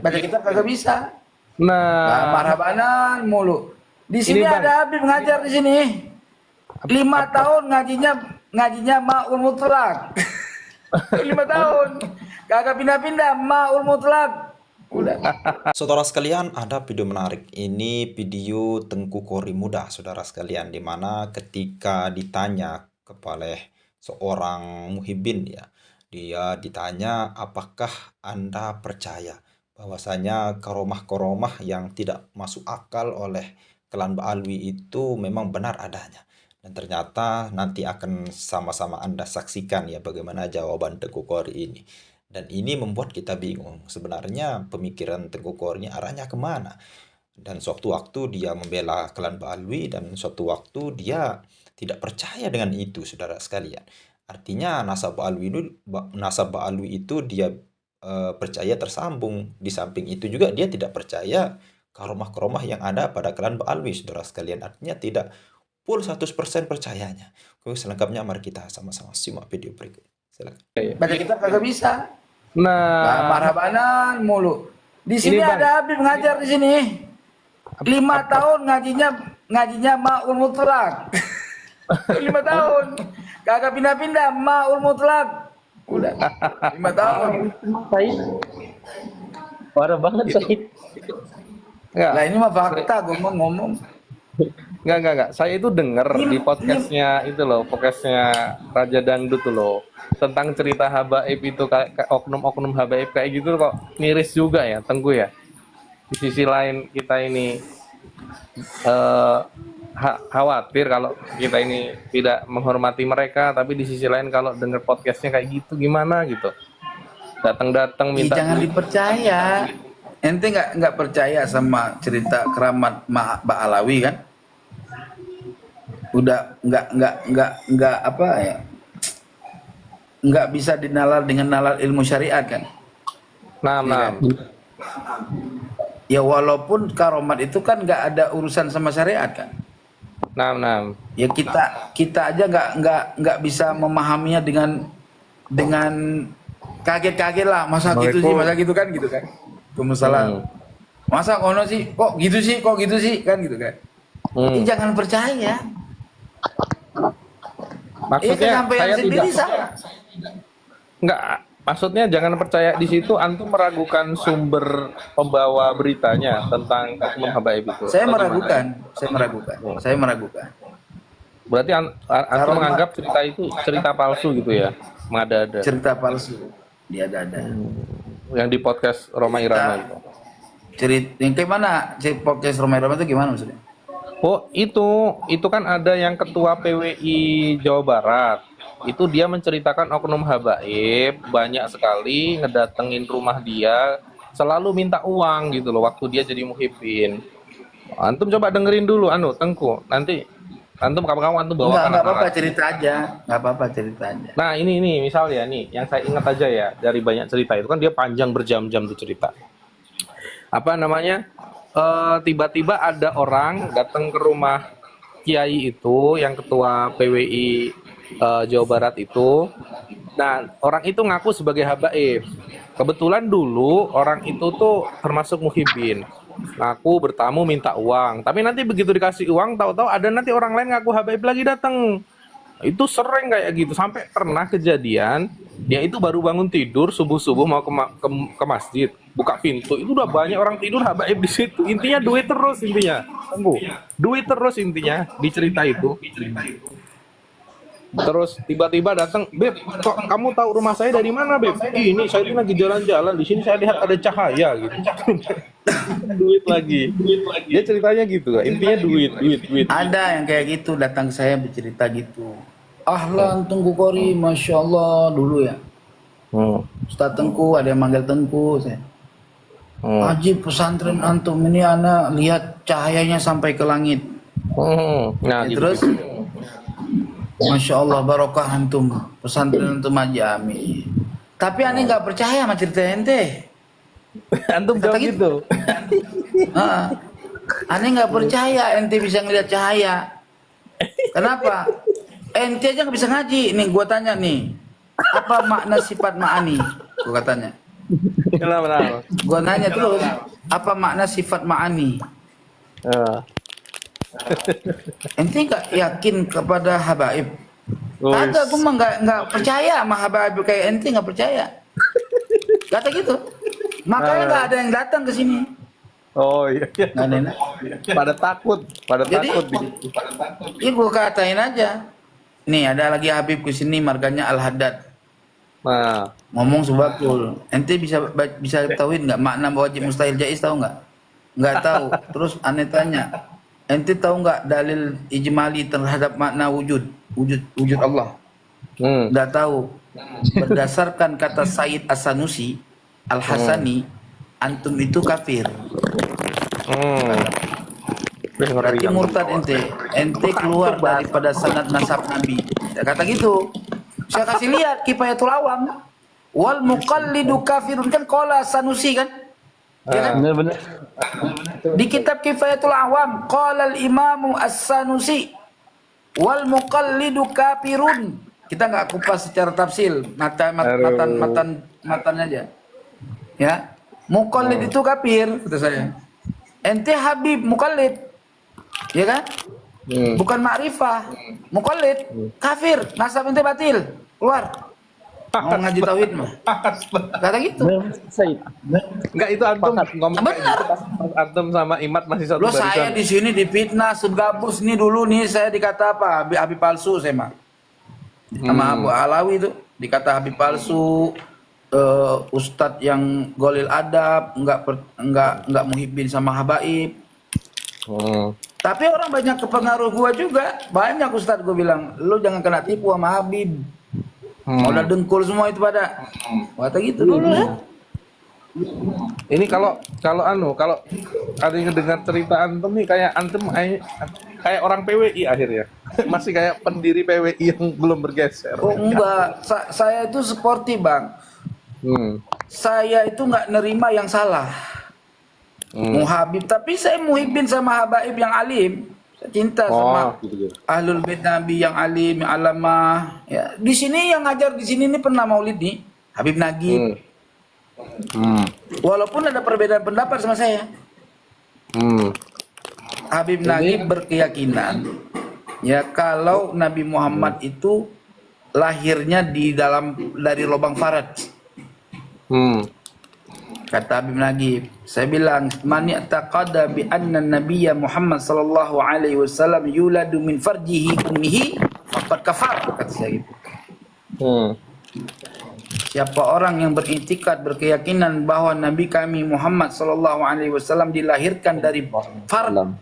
Baca kitab kagak bisa. Nah, Marhabanan mulu. Di sini Bang. ada Habib ngajar di sini. 5 tahun ngajinya Ma'ul Mutlak. 5 tahun. Kagak pindah-pindah Ma'ul Mutlak. Udah. Saudara sekalian, ada video menarik. Ini video Tengku Kori Muda, saudara sekalian, di mana ketika ditanya kepada seorang muhibbin, ya, dia ditanya, apakah Anda percaya bahwasanya karomah-karomah yang tidak masuk akal oleh klan Ba'alwi itu memang benar adanya. Dan ternyata nanti akan sama-sama Anda saksikan ya bagaimana jawaban Tengku Kori ini. Dan ini membuat kita bingung. Sebenarnya pemikiran Tengku Kori ini arahnya kemana? Dan suatu waktu dia membela klan Ba'alwi dan suatu waktu dia tidak percaya dengan itu, saudara sekalian. Artinya nasab Ba'alwi itu dia percaya tersambung. Di samping itu juga dia tidak percaya karomah-karomah yang ada pada klan Ba'alwi, saudara sekalian. Artinya tidak full 100% percayanya. Oke, selengkapnya mari kita sama-sama simak video berikut. Silakan. Baca kitab kagak bisa. Nah, Marhabanan mulu. Di sini Bang. ada Habib ngajar di sini. 5 tahun ngajinya Ma'ul Mutlak. 5 tahun. Kagak pindah-pindah Ma'ul Mutlak. Udah. 5 tahun. Said, parah banget Said. enggak, Lah ini mah fakta gue ngomong. enggak. Saya itu dengar di podcastnya itu loh, podcastnya Raja Dangdut tuh loh, tentang cerita habaib itu kayak oknum-oknum habaib kayak gitu kok miris juga ya, Tengku ya. Di sisi lain kita ini khawatir kalau kita ini tidak menghormati mereka, tapi di sisi lain kalau dengar podcastnya kayak gitu gimana gitu. Datang-datang minta Jangan dipercaya. Ente nggak percaya sama cerita keramat Ba'alawi kan? Udah nggak apa ya? Nggak bisa dinalar dengan nalar ilmu syariat kan? Nah. Ya walaupun karomat itu kan nggak ada urusan sama syariat kan? Nah. Ya kita aja nggak bisa memahaminya dengan kaget-kaget lah, masa gitu kan Kemusalam. Masa kono sih kok gitu sih kan gitu kan. Jangan percaya. Maksudnya saya tidak salah. enggak, maksudnya jangan percaya di situ antum meragukan sumber pembawa beritanya tentang oknum habaib itu. Saya Atau meragukan. gimana? Saya meragukan. Berarti antum menganggap cerita itu cerita palsu gitu ya, mengada-ada. Cerita palsu. Dia ada. Yang di podcast Roma Irama itu. Cerita yang kayak mana? Podcast Romero itu gimana maksudnya? Oh, itu kan ada yang ketua PWI Jawa Barat. Itu dia menceritakan oknum habaib banyak sekali ngedatengin rumah dia, selalu minta uang gitu loh waktu dia jadi muhibbin. Antum coba dengerin dulu Tengku. Nanti antum kawan-kawan antum bawa Enggak apa-apa cerita aja. Enggak apa-apa cerita aja. Nah, ini misalnya nih yang saya ingat aja ya dari banyak cerita itu kan dia panjang berjam-jam tuh cerita. Apa namanya? Tiba-tiba ada orang datang ke rumah kiai itu yang ketua PWI Jawa Barat itu. Nah, orang itu ngaku sebagai habaib. Kebetulan dulu orang itu tuh termasuk muhibbin. Ngaku bertamu minta uang. Tapi nanti begitu dikasih uang, tahu-tahu ada nanti orang lain ngaku habaib lagi datang. Itu sering kayak gitu. Sampai pernah kejadian, dia itu baru bangun tidur subuh-subuh mau ke masjid, buka pintu, itu udah banyak orang tidur habaib di situ. Intinya duit terus intinya. Duit terus intinya di cerita itu. Terus tiba-tiba datang, "Beb, kok kamu tahu rumah saya dari mana, Beb?" "Ini saya ini lagi jalan-jalan, di sini saya lihat ada cahaya gitu." Duit lagi. Dia ceritanya gitu, intinya duit. Ada yang kayak gitu datang ke saya bercerita gitu. Ahlan Tengku Kori, masya Allah dulu ya. Ustaz Tengku, ada yang manggil Tengku saya. Haji pesantren antum ini anak lihat cahayanya sampai ke langit. Nah, Ya, gitu. terus masya Allah barokah antum pesantren antum aja amin. Tapi aneh nggak percaya sama cerita ente. Antum jawab gitu. Aneh nggak percaya ente bisa ngeliat cahaya. Kenapa? Ente aja nggak bisa ngaji. Nih gua tanya nih, apa makna sifat ma'ani? Gua katanya. Benar. Gua nanya terus, apa makna sifat ma'ani? Ente nggak yakin kepada habaib? Kagak, gue mah nggak percaya sama habaib kayak ente nggak percaya. Kata gitu. Makanya nggak ada yang datang ke sini. Oh iya. Nggak ada yang Pada takut. Jadi, takut. iya gue katain aja. Nih ada lagi Habib ke sini, marganya Al Haddad. Nah, Ngomong subakul. Ente bisa tauin nggak makna wajib mustahil jaiz, tahu nggak? Nggak tahu. Terus aneh tanya, ente tahu nggak dalil ijmali terhadap makna wujud Allah? Nggak tahu. Berdasarkan kata Said As-Sanusi Al-Hasani, antum itu kafir. Berarti murtad ente keluar daripada sanad nasab Nabi. Kata gitu. Saya kasih lihat Kifayatul Awam. Wal muqallidu kafirun, kan qala Sanusi kan? Ya kan? Benar-benar. Di kitab Kifayatul Awam qala al-Imam As-Sanusi wal muqallidu kafirun. Kita nggak kupas secara tafsil, matan aja. Ya. Muqallid itu kafir kata saya. Ente Habib muqallid. Ya kan? Bukan ma'rifah. Muqallid kafir, nasab ente batil. Keluar. Mau ngaji tauhid mah. Kata gitu. Said. enggak itu antum ngomong kayak Benar. gitu pas antum sama Imat masih satu Loh, saya barisan. di sini difitnah Sudgabus nih dulu nih, saya dikata apa? Habib palsu saya mah. Sama Abu Alawi itu dikata Habib palsu, ustadz yang golil adab, enggak muhibbin sama habaib. Tapi orang banyak kepengaruh gua juga, banyak ustadz gua bilang, lu jangan kena tipu sama Habib. Udah dengkul semua itu pada. Kata gitu dulu ya. Ini kalau ada yang dengar cerita antum nih kayak antum kayak orang PWI akhirnya. Masih kayak pendiri PWI yang belum bergeser. Oh enggak, saya itu sporty bang. Saya itu nggak nerima yang salah. Muhabib, tapi saya muhibbin sama habaib yang alim. Saya cinta sama gitu. ahlul bait Nabi yang alim, yang alamah. Ya, di sini yang ngajar di sini nih pernah maulid nih, Habib Nagib. Walaupun ada perbedaan pendapat sama saya. Habib Nagib berkeyakinan ya kalau Nabi Muhammad itu lahirnya dari lubang farad. Kata Habib Nagib, saya bilang, man ya'taqada bi anna nabiyya Muhammad sallallahu alaihi wasallam yuladu min farjihi ummihi faqad kafar, kata saya gitu. Siapa orang yang berkeyakinan bahwa Nabi kami Muhammad sallallahu alaihi wasallam dilahirkan dari farj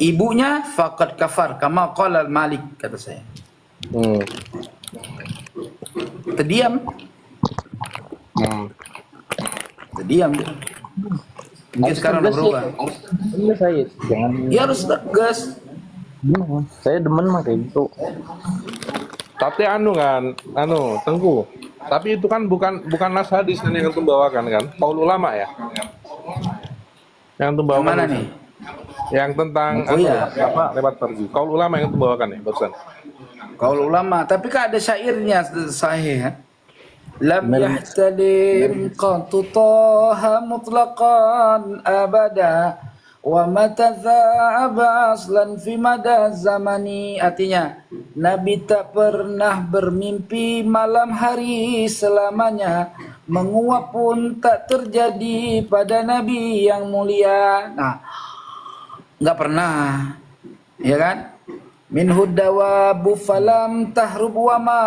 ibunya, faqad kafar kama qala Malik, kata saya. Terdiam. Terdiam. Mungkin sekarang udah berubah. Iya Said. Jangan. Ya harus tegas. Gimana? Saya demen mah kayak gitu. Tapi Tengku. Tapi itu kan bukan nas hadis yang antum bawakan kan? Qaul ulama ya. Yang antum bawakan Mana nih? Yang tentang Oh iya. lewat pergi. Qaul ulama yang antum bawakan ya, barusan. Qaul ulama, tapi kan ada syairnya sahih ya. Lam yahtalim qatu taha mutlaqan abada wa mata dha'aba aslan fi mada zamani. Artinya Nabi tak pernah bermimpi malam hari selamanya, menguap pun tak terjadi pada Nabi yang mulia. Nah, nggak pernah, ya kan? Min hudawabu falam tahrub wa ma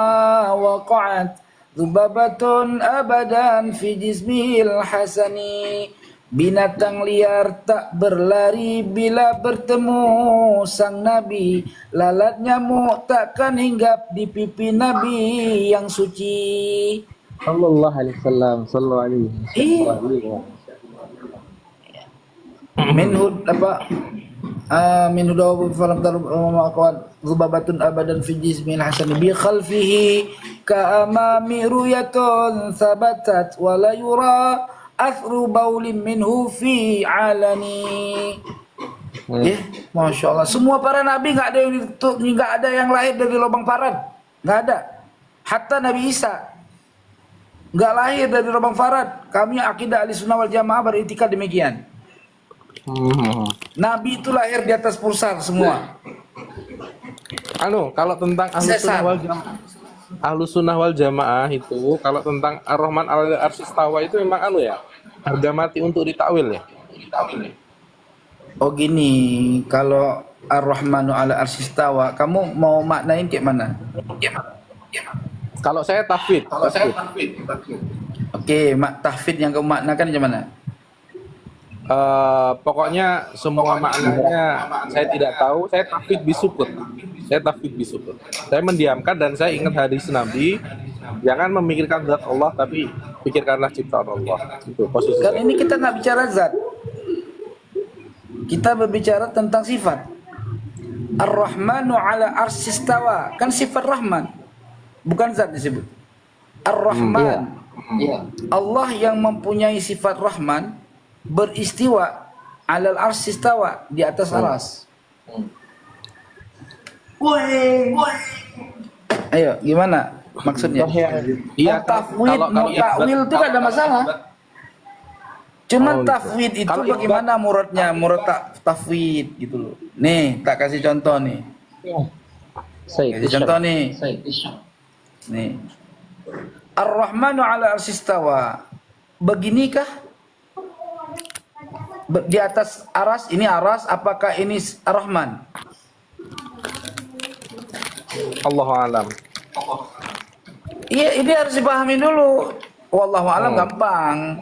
waqa'at Zubabatun abadan fi jismil hasani. Binatang liar tak berlari bila bertemu sang Nabi. Lalat nyamuk takkan hinggap di pipi Nabi yang suci. Sallallahu alaihi wasallam. Sallallahu alaihi wasallam. Minhud apa? Min hudawu falam tarub maqad zubabatun abadan fi jismil hasan bi khalfihi ka amami ruyatun sabatat wa la yura athru baulin minhu fi alani. Masya Allah, semua para nabi nggak ada yang lahir dari lubang parad, nggak ada. Hatta Nabi Isa nggak lahir dari Rabang Farad. Kami akidah Ahlussunnah wal Jamaah beritikad demikian. Nabi itu lahir di atas pusar semua. Kalau tentang Ahlussunnah wal Jamaah itu, kalau tentang Ar-Rahman 'alal arsy istawa itu memang ya, harga mati untuk ditakwil ya. Oh gini, kalau Ar-Rahmanu 'ala arsy istawa, kamu mau maknain kayak mana? Kalau saya tafwid. Oke, tahfidz yang kamu maknakan gimana? Pokoknya semua maknanya saya tidak tahu. Saya tafwid bisukut. Saya mendiamkan dan saya ingat hadis Nabi, jangan memikirkan zat Allah tapi pikirkanlah ciptaan Allah. Itu posisi. Kan ini kita nggak bicara zat, kita berbicara tentang sifat. Ar-Rahmanu 'ala arsy istawa, kan sifat Rahman, bukan zat disebut. Ar-Rahman, Allah yang mempunyai sifat Rahman beristiwa 'alal arsy istawa, di atas aras. Ayo, gimana maksudnya? Iya, Tafwid, takwil itu gak ada masalah. Cuman tafwid itu bagaimana muradnya, murad tafwid gitu loh. Nih, tak kasih contoh nih. Kasih contoh nih. Nih. Ar-Rahmanu 'ala arsy istawa. Beginikah? Di atas aras, ini aras, apakah ini Ar-Rahman? Allahu alam. Iya, ini harus dipahami dulu. Wallahu alam gampang.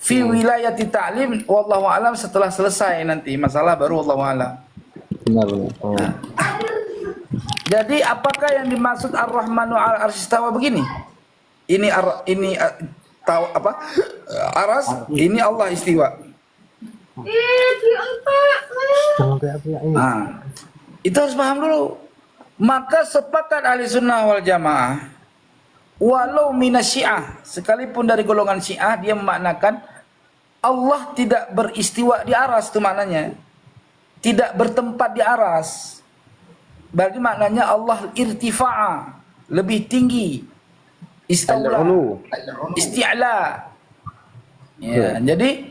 Fi wilayati ta'lim, wallahu alam setelah selesai nanti masalah baru wallahu alam. Benar. Jadi apakah yang dimaksud Ar-Rahmanu 'ala arsy istawa begini? Tahu apa? Aras, ini Allah istiwa. Nah, itu harus paham dulu. Maka sepakat Ahlussunnah wal Jamaah, walau minasyiah, sekalipun dari golongan Syiah, dia memaknakan Allah tidak beristiwa di aras, itu maknanya. Tidak bertempat di aras. Berarti maknanya Allah irtifa'a, lebih tinggi. Istaula, isti'la. Ya, jadi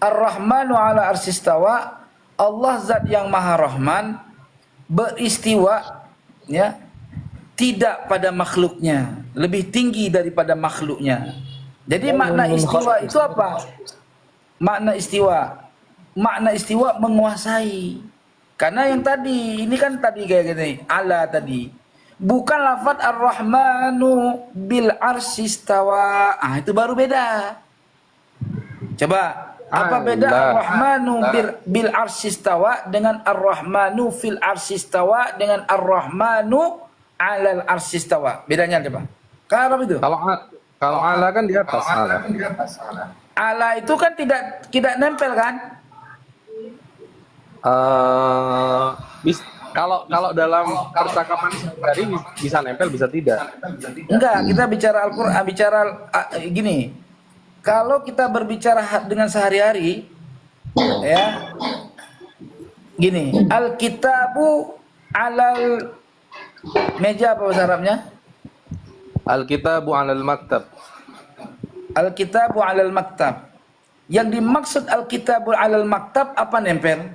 Ar-Rahmanu 'ala arsy istawa, Allah zat yang Maha Rahman beristiwa, ya, tidak pada makhluknya, lebih tinggi daripada makhluknya. Jadi makna istiwa itu apa? Makna istiwa menguasai. Karena yang tadi, ini kan tadi kayak gini, ala tadi. Bukan lafaz Ar-Rahmanu bil arsy istawa. Itu baru beda. Coba, apa beda Ar-Rahmanu bil arsy istawa dengan Ar-Rahmanu fil arsy istawa dengan Ar-Rahmanu 'alal arsy istawa? Bedanya coba. Kalau itu? Kalau ala kan di atas. Ala itu kan tidak nempel kan? Kalau dalam percakapan sehari bisa nempel, bisa tidak. Enggak, kita bicara Al-Qur'an, gini. Kalau kita berbicara dengan sehari-hari, ya, gini, Al-Kitabu 'alal meja, apa bahasa Arabnya? Al-Kitabu 'alal maktab. Al-Kitabu 'alal maktab. Yang dimaksud Al-Kitabu 'alal maktab apa nempel?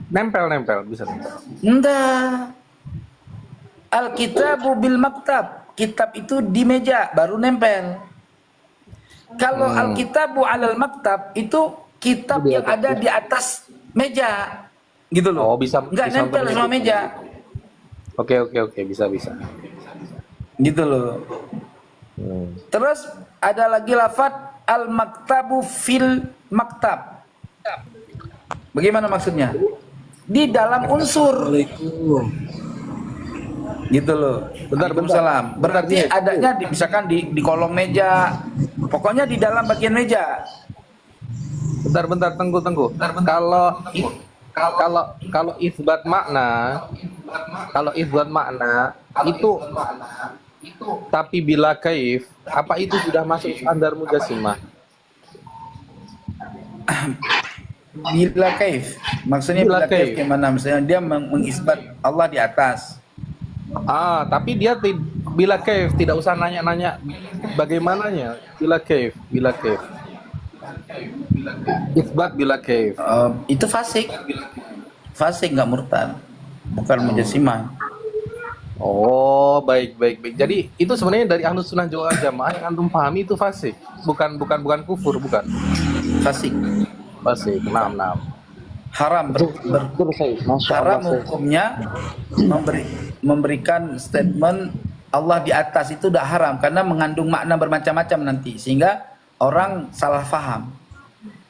Nempel, bisa nempel. Enggak. Al-Kitabu bil maktab. Kitab itu di meja, baru nempel. Kalau Al-Kitabu 'alal maktab itu kitab yang ada di atas meja. Gitu loh. Oh, bisa. Enggak nempel sama meja. Oke, bisa. Gitu loh. Terus ada lagi lafaz al-maktabu fil maktab. Bagaimana maksudnya? Di dalam unsur. Gitu loh. Waalaikumsalam. Berarti adanya misalkan di kolong meja. Pokoknya di dalam bagian meja. Bentar, tunggu. Kalau isbat makna, itu tapi bila kaif, apa itu sudah masuk standar mujassimah? Bila kaif, maksudnya bila kaif gimana? Misalnya dia mengisbat Allah di atas. Tapi bila kaif, tidak usah nanya-nanya bagaimananya. Bila kaif, bila kaif. Isbat bila kaif. Itu fasik. Fasik nggak murtad. Bukan mujassimah. Oh, baik, baik, baik. Jadi itu sebenarnya dari Ahlus Sunnah wal Jamaah yang antum pahami itu fasik, bukan kufur, bukan. Fasik. Fasik. Nah. Haram Betul saya. Masya Allah haram saya. hukumnya memberikan statement Allah di atas itu udah haram karena mengandung makna bermacam-macam nanti sehingga orang salah faham.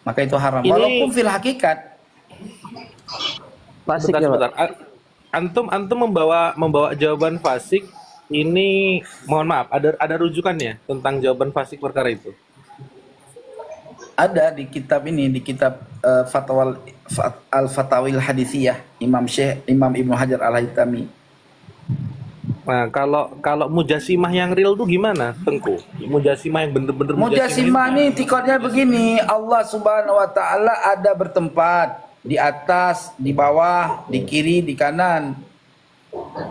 Maka itu haram. Ini- Walaupun fil hakikat Fasik ya Pak. Sebentar. Antum membawa jawaban fasik ini, mohon maaf, ada rujukannya tentang jawaban fasik perkara itu. ada di kitab ini, di kitab Al-Fatawil Hadithiyah Imam Ibnu Hajar Al-Haytami. Nah, kalau mujassimah yang real tuh gimana, Tengku? Mujassimah yang bener-bener Mujassimah ini tikotnya begini, Allah Subhanahu wa taala ada bertempat di atas, di bawah, di kiri, di kanan.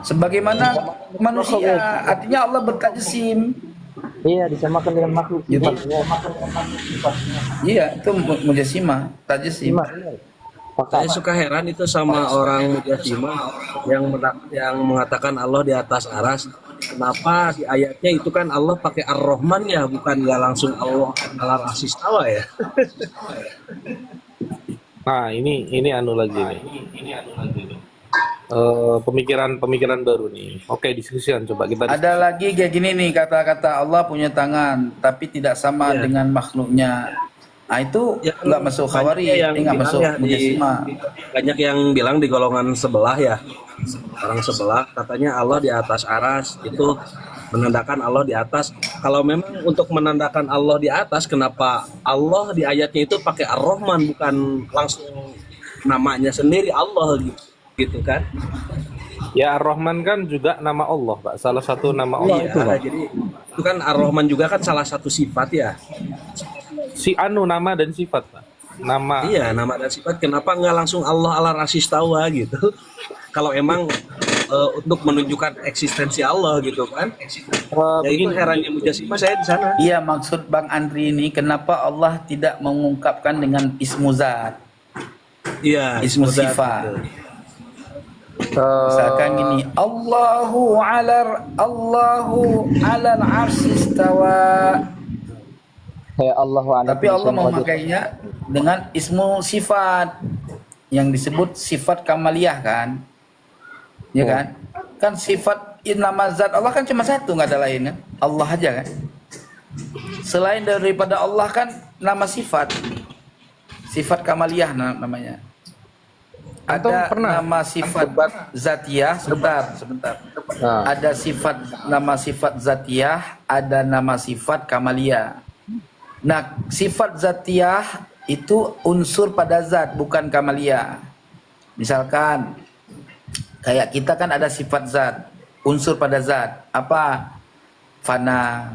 Sebagaimana manusia, artinya Allah bertajsim. Iya, disamakan dengan makhluk. Gitu. Sifatnya. Iya, itu mujassimah, tajsim. Saya suka heran itu sama orang mujassimah yang mengatakan Allah di atas aras. Kenapa di ayatnya itu kan Allah pakai Ar-Rahman ya, bukan nggak langsung Allah ala rasis tawa ya? Nah, ini anu lagi nih. Pemikiran baru nih. Oke, diskusikan coba kita. Ada lagi kayak gini nih, kata-kata Allah punya tangan tapi tidak sama Iya. dengan makhluknya. Nah itu Ya, nggak masuk khawari, banyak yang nggak bilang masuk ya mujassimah. banyak yang bilang di golongan sebelah ya, orang sebelah katanya Allah di atas aras itu menandakan Allah di atas. Kalau memang untuk menandakan Allah di atas, kenapa Allah di ayatnya itu pakai Ar-Rahman bukan langsung namanya sendiri Allah gitu kan? Ya, Ar-Rahman kan juga nama Allah, Pak. Salah satu nama Allah Iya, itu, Pak. jadi itu kan Ar-Rahman juga kan salah satu sifat ya. Si anu nama dan sifat, Pak. Nama. Iya, nama dan sifat. Kenapa nggak langsung Allah ala rasis tawa gitu? Kalau emang untuk menunjukkan eksistensi Allah gitu kan? Ya itu herannya mujassimah saya di sana. Iya, maksud Bang Andri ini kenapa Allah tidak mengungkapkan dengan ismu zat, Iya, ismu zat sifat. gitu. Misalkan gini, Allahu alal arsy istawa. Kayak Allah wa Tapi Allah memakainya dengan ismu sifat yang disebut sifat kamaliyah kan? Ya kan? Kan sifat nama zat Allah kan cuma satu, nggak ada lain kan? Allah aja kan? Selain daripada Allah kan nama sifat kamaliyah namanya. Antum Ada pernah nama sifat zatiyah, sebentar. Nah, Ada nama sifat zatiyah, ada nama sifat kamaliyah. Nah, sifat zatiyah itu unsur pada zat, bukan kamaliyah. Misalkan kayak kita kan ada sifat zat, unsur pada zat. Apa? Fana,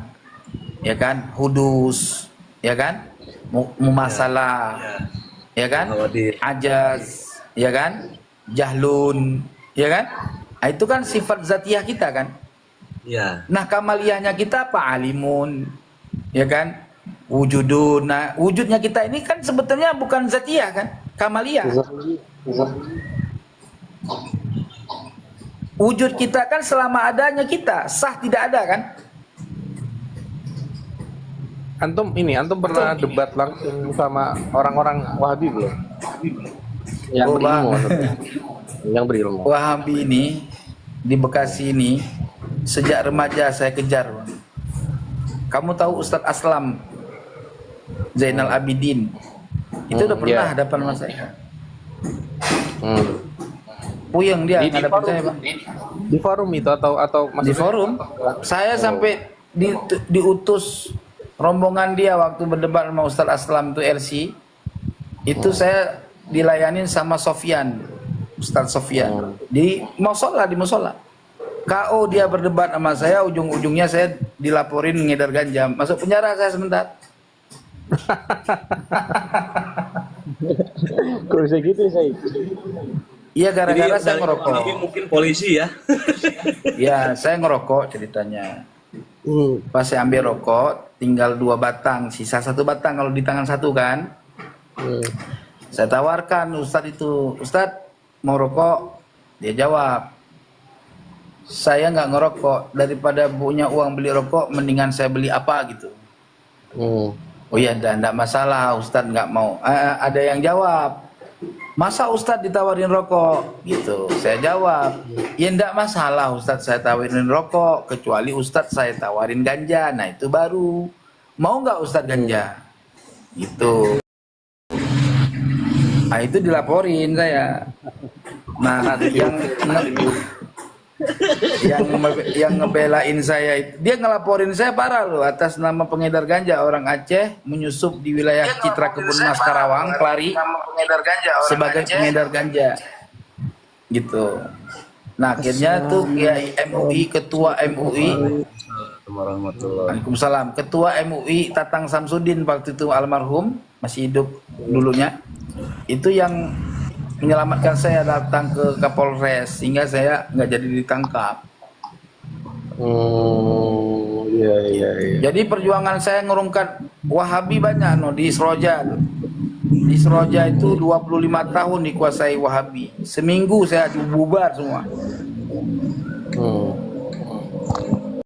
ya kan? Hudus, ya kan? Mumasalah, ya kan? Khawatir. Ajaz, ya kan? Jahlun, ya kan? Nah, itu kan sifat zatiyah kita kan? Iya. Nah, kamaliyahnya kita apa? Alimun, ya kan? Wujudun. Nah, wujudnya kita ini kan sebetulnya bukan zatiyah kan? Kamaliyah. Wujud kita kan selama adanya kita, sah tidak ada kan? antum pernah debat langsung sama orang-orang Wahabi belum? Yang Oh, berilmu, Bang. maksudnya. Yang berilmu. Wahabi ini di Bekasi ini sejak remaja saya kejar, Bang. Kamu tahu Ustadz Aslam Zainal Abidin? Itu udah pernah iya. hadapan sama saya. Hmm. Puyeng dia Di ngadepin forum, saya, Bang. di forum itu atau Di maksudnya? forum. Saya sampai diutus rombongan dia waktu berdebat sama Ustadz Aslam itu LC. Itu saya dilayanin sama Sofyan, Ustadz Sofyan. Di musola. KO dia berdebat sama saya, ujung-ujungnya saya dilaporin ngedar ganja. Masuk penjara saya sebentar. Kok bisa gitu saya? Iya, Jadi gara-gara saya dari ngerokok. ekonomi mungkin polisi ya. Ya, saya ngerokok ceritanya. Pas saya ambil rokok, tinggal 2 batang, sisa 1 batang kalau di tangan satu kan. Saya tawarkan Ustadz itu, Ustadz mau rokok? Dia jawab, saya nggak ngerokok, daripada punya uang beli rokok, mendingan saya beli apa gitu. Oh iya, enggak masalah, Ustadz nggak mau. Ada yang jawab, masa Ustadz ditawarin rokok? Gitu. Saya jawab, ya enggak masalah Ustadz saya tawarin rokok, kecuali Ustadz saya tawarin ganja. Nah itu baru. Mau nggak Ustadz ganja? Gitu. Nah itu dilaporin saya. Nah yang ngebelain saya, dia ngelaporin saya parah loh atas nama pengedar ganja orang Aceh menyusup di wilayah Citra Kebun Mas Karawang, Kelari sebagai pengedar ganja gitu. Nah akhirnya tuh Kiai MUI, ketua MUI, Waalaikumsalam, ketua MUI Tatang Samsudin waktu itu almarhum, masih hidup dulunya, itu yang menyelamatkan saya datang ke Kapolres sehingga saya nggak jadi ditangkap. Iya. Jadi perjuangan saya ngurungkan Wahabi banyak di Seroja. Di Seroja itu 25 tahun dikuasai Wahabi. Seminggu saya bubar semua.